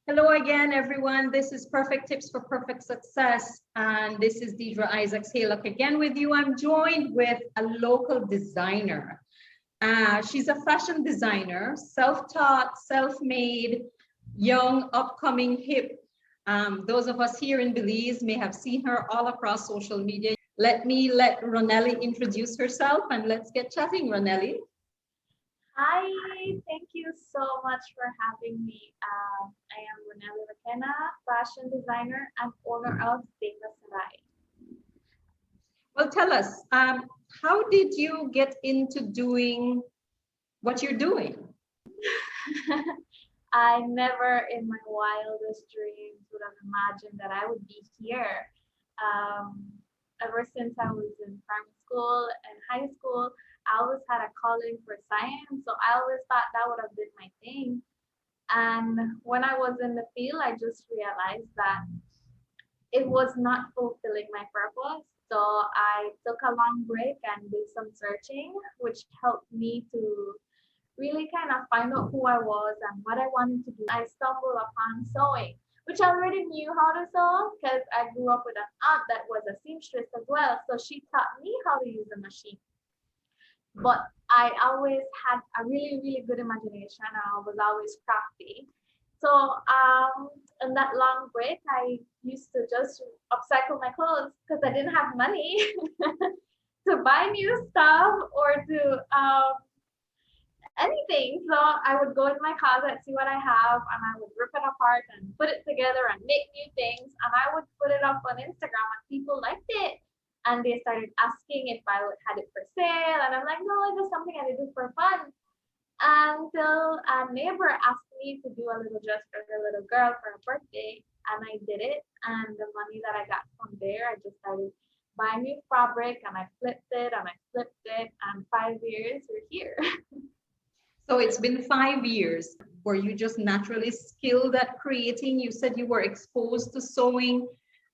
Hello again, everyone. This is Perfect Tips for Perfect Success. And this is Deidre Isaacs Haylock again with you. I'm joined with a local designer. She's a fashion designer, self-taught, self-made, young, upcoming, hip. Those of us here in Belize may have seen her all across social media. Let Ronelli introduce herself and let's get chatting, Ronelli. Hi, thank you so much for having me. I am Ronelli Requena, fashion designer and owner of Data Sarai. Well, tell us, how did you get into doing what you're doing? I never in my wildest dreams would have imagined that I would be here. Ever since I was in primary school and high school, I always had a calling for science, so I always thought that would have been my thing. And when I was in the field, I just realized that it was not fulfilling my purpose. So I took a long break and did some searching, which helped me to really kind of find out who I was and what I wanted to do. I stumbled upon sewing, which I already knew how to sew because I grew up with an aunt that was a seamstress as well. So she taught me how to use a machine. But I always had a really, really good imagination. I was always crafty. So in that long break, I used to just upcycle my clothes because I didn't have money to buy new stuff or to anything. So I would go in my closet, see what I have, and I would rip it apart and put it together and make new things. And I would put it up on Instagram and people liked it. And they started asking if I had it for sale. And I'm like, no, it's just something I do for fun. Until a neighbor asked me to do a little dress for her little girl for her birthday. And I did it. And the money that I got from there, I just started buying new fabric and I flipped it and I flipped it. And 5 years, we're here. So it's been 5 years. Were you just naturally skilled at creating? You said you were exposed to sewing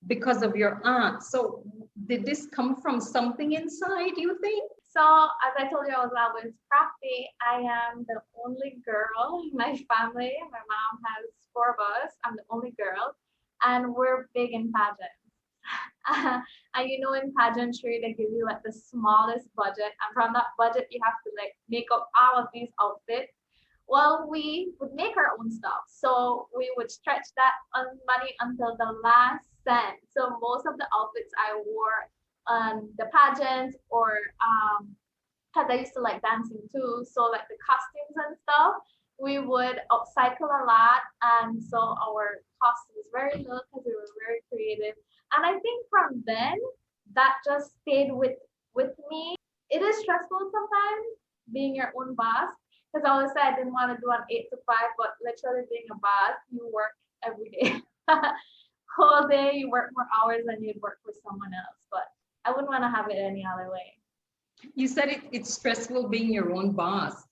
because of your aunt. So did this come from something inside, you think? So as I told you, I was always crafty. I am the only girl in my family. My mom has 4 of us. I'm the only girl. And we're big in pageants. And in pageantry, they give you like the smallest budget. And from that budget, you have to like make up all of these outfits. Well, we would make our own stuff. So we would stretch that money until the last cent. So most of the outfits I wore on the pageants or because I used to like dancing too. So like the costumes and stuff, we would upcycle a lot. And so our cost was very low because we were very creative. And I think from then that just stayed with me. It is stressful sometimes being your own boss because I always said I didn't want to do an 8 to 5, but literally being a boss, you work every day. Whole day, you work more hours than you'd work for someone else. But I wouldn't want to have it any other way. You said it's stressful being your own boss.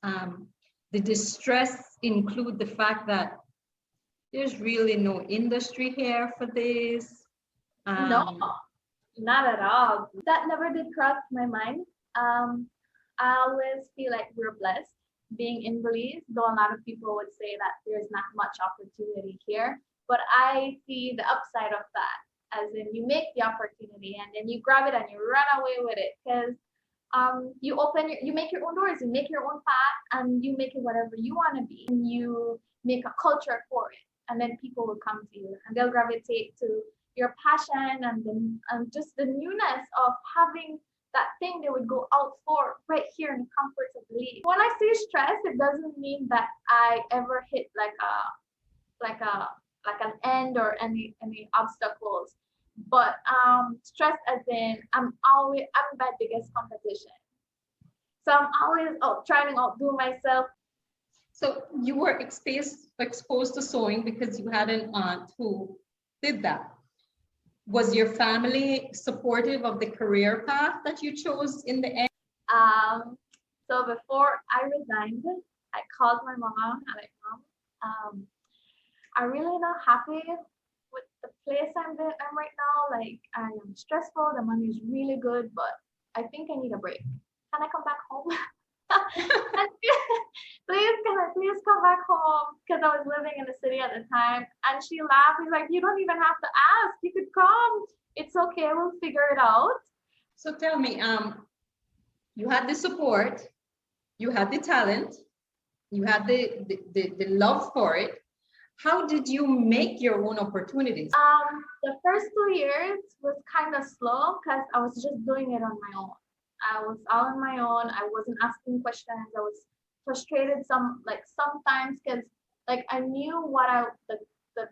Did the stress include the fact that there's really no industry here for this? No, not at all. That never did cross my mind. I always feel like we're blessed being in Belize, though a lot of people would say that there's not much opportunity here. But I see the upside of that, as in you make the opportunity and then you grab it and you run away with it because you make your own doors, you make your own path, and you make it whatever you want to be, and you make a culture for it, and then people will come to you and they'll gravitate to your passion and just the newness of having that thing they would go out for right here in the comforts of Belize. When I say stress, it doesn't mean that I ever hit like an end or any obstacles, but stress as in I'm my biggest competition, so I'm always trying to outdo myself. So you were exposed to sewing because you had an aunt who did that. Was your family supportive of the career path that you chose in the end? So before I resigned, I called my mom. I'm like, Mom, I'm really not happy with the place I'm right now. Like, I am stressful. The money is really good, but I think I need a break. Can I come back home? please, can I please come back home? Because I was living in the city at the time. And she laughed. He's like, you don't even have to ask. You could come. It's okay. We'll figure it out. So tell me, you had the support, you had the talent, you had the love for it. How did you make your own opportunities? The first 2 years was kind of slow because I was just doing it on my own. I was all on my own. I wasn't asking questions. I was frustrated sometimes because I knew the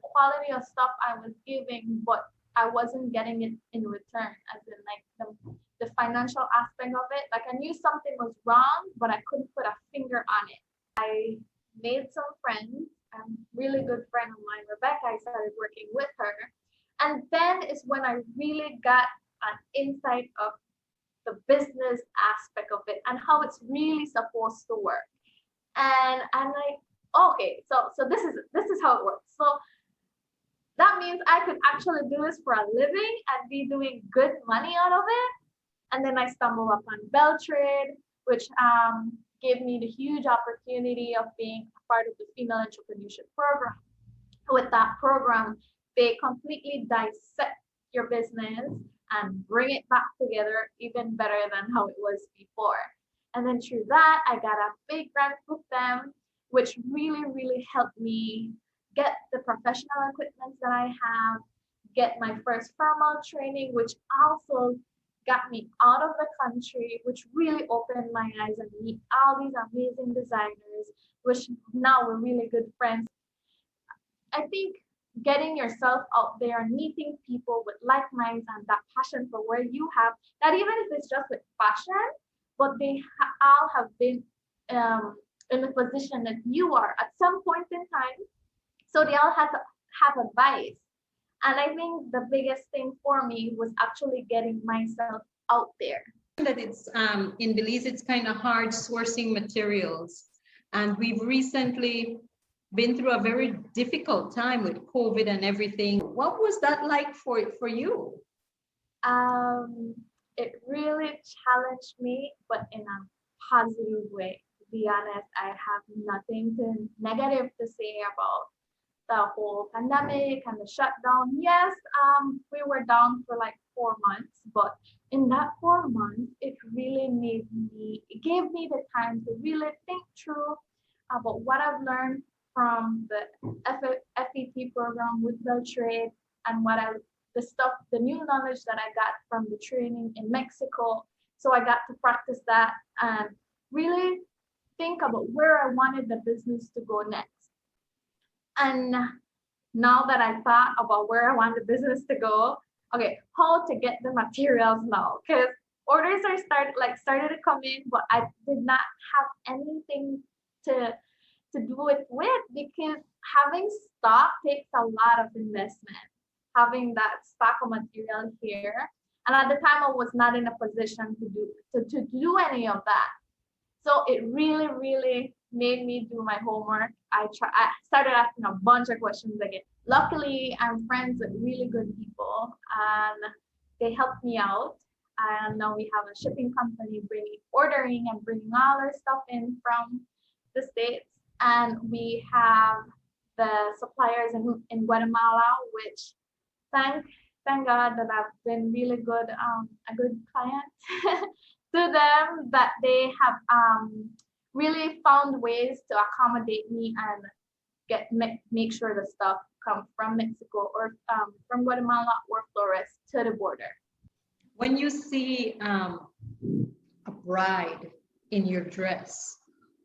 quality of stuff I was giving, but I wasn't getting it in return, as in the financial aspect of it. I knew something was wrong, but I couldn't put a finger on it. I made some friends. A really good friend of mine, Rebecca. I started working with her, and then is when I really got an insight of the business aspect of it and how it's really supposed to work. And I'm like, okay, so this is how it works. So that means I could actually do this for a living and be doing good money out of it. And then I stumbled upon Beltrade, which gave me the huge opportunity of being a part of the female entrepreneurship program. With that program, they completely dissect your business and bring it back together even better than how it was before. And then through that, I got a big grant with them, which really, really helped me get the professional equipment that I have, get my first formal training, which also got me out of the country, which really opened my eyes and meet all these amazing designers, which now we're really good friends. I think getting yourself out there and meeting people with like minds and that passion for where you have, that even if it's just with fashion, but they all have been in the position that you are at some point in time. So they all had to have advice. And I think the biggest thing for me was actually getting myself out there. That it's in Belize, it's kind of hard sourcing materials. And we've recently been through a very difficult time with COVID and everything. What was that like for you? It really challenged me, but in a positive way. To be honest, I have nothing negative to say about the whole pandemic and the shutdown. Yes, we were down for 4 months, but in that 4 months, it gave me the time to really think through about what I've learned from the FET program with Beltrade and the new knowledge that I got from the training in Mexico. So I got to practice that and really think about where I wanted the business to go next. And now that I thought about where I want the business to go, okay, how to get the materials now? Because orders are started to come in, but I did not have anything to do it with, because having stock takes a lot of investment. Having that stock of material here, and at the time I was not in a position to do any of that. So it really, really made me do my homework. I started asking a bunch of questions again. Luckily, I'm friends with really good people, and they helped me out. And now we have a shipping company ordering and bringing all our stuff in from the States. And we have the suppliers in Guatemala, which thank God that I've been really good, a good client to them, that they have really found ways to accommodate me and make sure the stuff comes from Mexico or from Guatemala or Flores to the border. When you see a bride in your dress,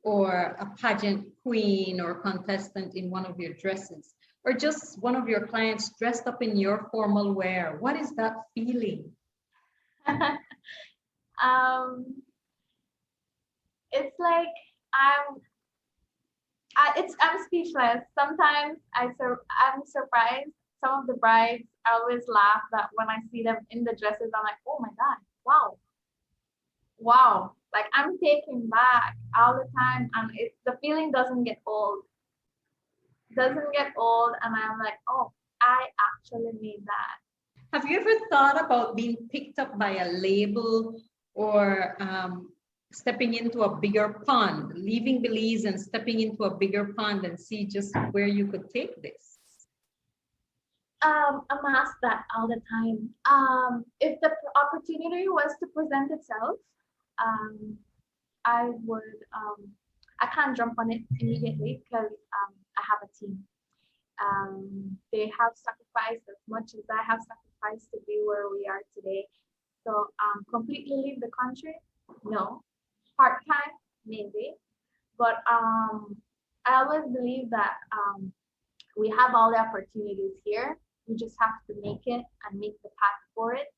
or a pageant queen or contestant in one of your dresses, or just one of your clients dressed up in your formal wear, what is that feeling? It's like I'm speechless. Sometimes I'm surprised. Some of the brides, I always laugh that when I see them in the dresses, I'm like, oh my God, wow. Like, I'm taken back all the time, and the feeling doesn't get old. And I'm like, oh, I actually made that. Have you ever thought about being picked up by a label or stepping into a bigger pond, leaving Belize and stepping into a bigger pond and see just where you could take this? I'm asked that all the time. If the opportunity was to present itself, I would, I can't jump on it immediately because I have a team. They have sacrificed as much as I have sacrificed to be where we are today. So completely leave the country? No. Part-time? Maybe. But I always believe that we have all the opportunities here. We just have to make it and make the path for it.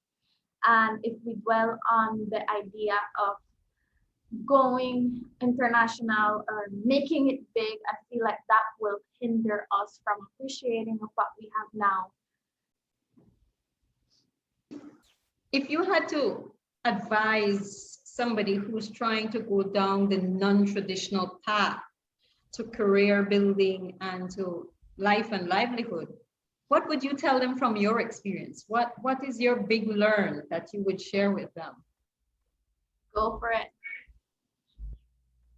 And if we dwell on the idea of going international or making it big, I feel like that will hinder us from appreciating of what we have now. If you had to advise somebody who's trying to go down the non-traditional path to career building and to life and livelihood, what would you tell them from your experience? What is your big learn that you would share with them? Go for it.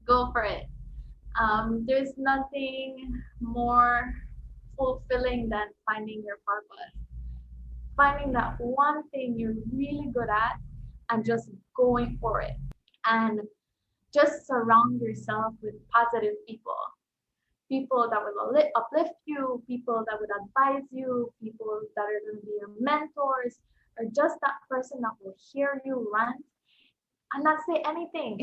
Go for it. There's nothing more fulfilling than finding your purpose. Finding that one thing you're really good at and just going for it. And just surround yourself with positive people. People that will uplift you, people that would advise you, people that are going to be your mentors, or just that person that will hear you rant and not say anything.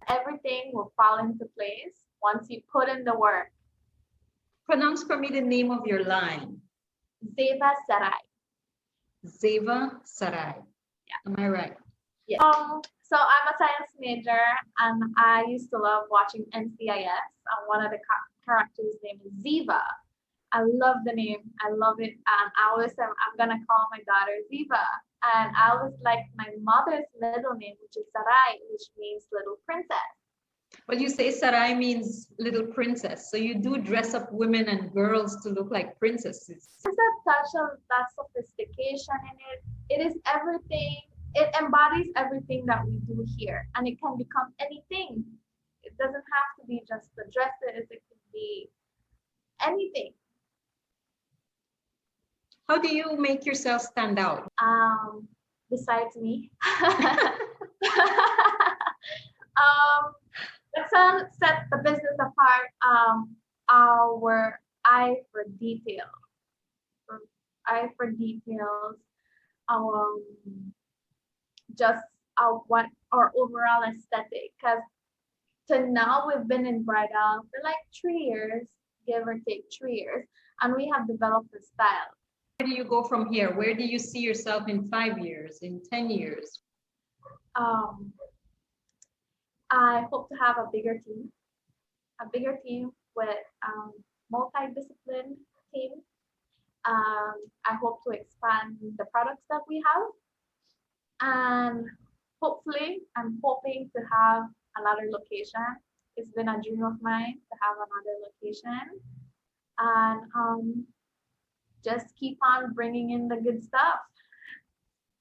Everything will fall into place once you put in the work. Pronounce for me the name of your line. Zeva Sarai. Zeva Sarai. Yeah. Am I right? Yeah. So I'm a science major and I used to love watching NCIS, and one of the characters' name is Ziva. I love the name. I love it. And I always say I'm gonna call my daughter Ziva. And I always like my mother's middle name, which is Sarai, which means little princess. Well, you say Sarai means little princess. So you do dress up women and girls to look like princesses. There's a touch of that sophistication in it. It is everything. It embodies everything that we do here, and it can become anything. It doesn't have to be just the dresses. It could be anything. How do you make yourself stand out? Besides me. Let's set the business apart. Our eye for detail. Just what our overall aesthetic. Because to now we've been in bridal for like 3 years, give or take 3 years, and we have developed a style. Where do you go from here? Where do you see yourself in 5 years, in 10 years? I hope to have a bigger team with multidisciplined team. I hope to expand the products that we have, and hopefully I'm hoping to have another location. It's been a dream of mine to have another location, and just keep on bringing in the good stuff.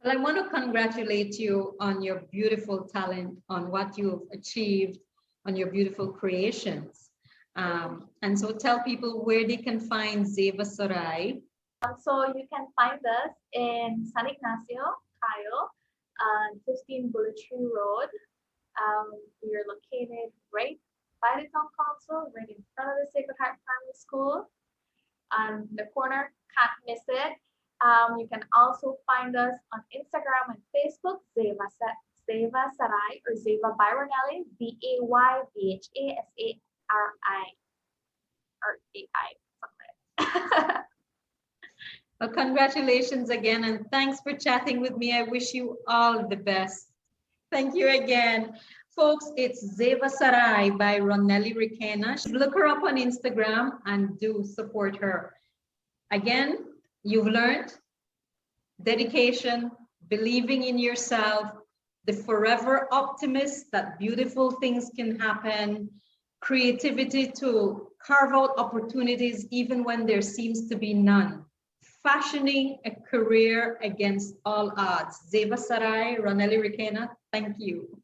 Well, I want to congratulate you on your beautiful talent, on what you've achieved, on your beautiful creations. And so tell people where they can find Zeva Sarai. So you can find us in San Ignacio, Cayo, 15 Bullet Tree Road. We are located right by the town council, right in front of the Sacred Heart Primary School. On the corner, can't miss it. You can also find us on Instagram and Facebook, Zeva Sarai or Zeva by Ronelli, Bayvhasari or AI, something. Well, congratulations again, and thanks for chatting with me. I wish you all the best. Thank you again. Folks, it's Zeva Sarai by Ronelli Requena. Look her up on Instagram and do support her. Again, you've learned dedication, believing in yourself, the forever optimist that beautiful things can happen, creativity to carve out opportunities even when there seems to be none, fashioning a career against all odds. Zeva Sarai, Ronelli Requena, thank you.